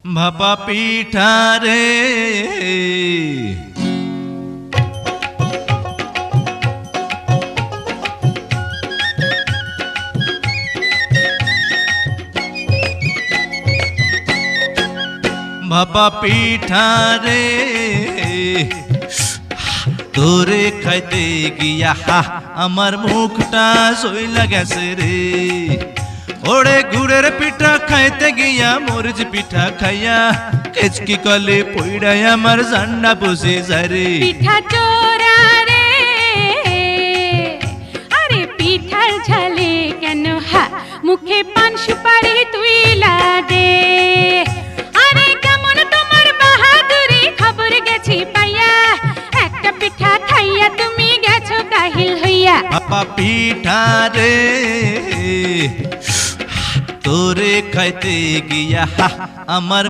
ভাপা পিঠা রে ভাপা পিঠা রে তোরে খাইতে গিয়া আমার মুখটা সইলা গেছে রে। ওরে গুড়ের পিঠা খাইতে গিয়া মরিচ পিঠা খাইয়া কেচকি কলে পইড়াই আমার জান্না বসে যায় রে। পিঠা চোরা রে আরে পিঠার ঝালে কেন মুখে পান সুপারি তুই দে। আরে কেমন তোমার বাহাদুরি খবর গেছি পাইয়া একটা পিঠা খাইয়া তুমি গেছো কাহিল হইয়া। ভাপা পিঠা রে তোরে খাইতে গিয়া আমার